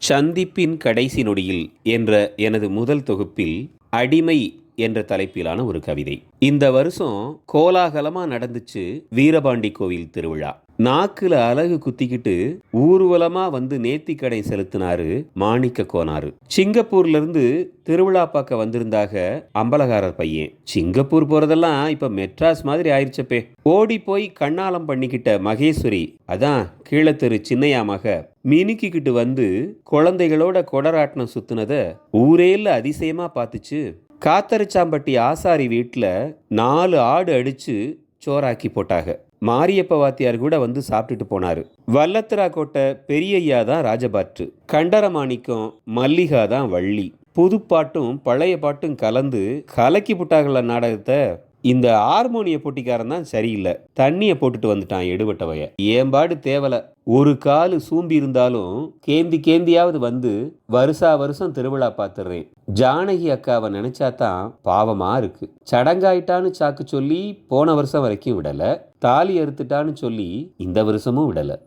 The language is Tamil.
சந்திப்பின் கடைசி நொடியில் என்ற எனது முதல் தொகுப்பில் அடிமை என்ற தலைப்பிலான ஒரு கவிதை. இந்த வருஷம் கோலாகலமா நடந்துச்சு வீரபாண்டி கோவில் திருவிழா. நாக்குல அலகு குத்திக்கிட்டு ஊர்வலமா வந்து நேர்த்திக்கடை செலுத்தினாரு மாணிக்க கோனாரு. சிங்கப்பூர்ல இருந்து திருவிழா பார்க்க வந்திருந்தாக அம்பலகாரர் பையன். சிங்கப்பூர் போறதெல்லாம் இப்ப மெட்ராஸ் மாதிரி ஆயிடுச்சப்பே. ஓடி போய் கண்ணாலம் பண்ணிக்கிட்ட மகேஸ்வரி, அதான் கீழத்தெரு சின்னையா மக, மினுக்கிக்கிட்டு வந்து குழந்தைகளோட கொடராட்டினம் சுத்துனத ஊரேல அதிசயமா பார்த்துச்சு. காத்தரிச்சாம்பட்டி ஆசாரி வீட்டில் 4 ஆடு அடிச்சு சோறாக்கி போட்டாங்க. மாரியப்ப வாத்தியார் கூட வந்து சாப்பிட்டுட்டு போனாரு. வல்லத்திரா கோட்டை பெரியய்யா தான் ராஜபாற்று, கண்டரமாணிக்கம் மல்லிகா தான் வள்ளி. புதுப்பாட்டும் பழைய பாட்டும் கலந்து கலக்கி புட்டாகல நாடகத்தை. இந்த ஹார்மோனிய போட்டிக்காரன் தான் சரியில்லை, தண்ணியை போட்டுட்டு வந்துட்டான் எடுபட்டவைய. ஏம்பாடு தேவலை. ஒரு காலு சூம்பி இருந்தாலும் கேந்தி கேந்தியாவது வந்து வருஷா வருஷம் திருவிழா பார்த்துடுறேன். ஜானகி அக்காவை நினைச்சாதான் பாவமா இருக்கு. சடங்காயிட்டான்னு சாக்கு சொல்லி போன வருஷம் வரைக்கும் விடல, தாலி அறுத்துட்டான்னு சொல்லி இந்த வருஷமும் விடல.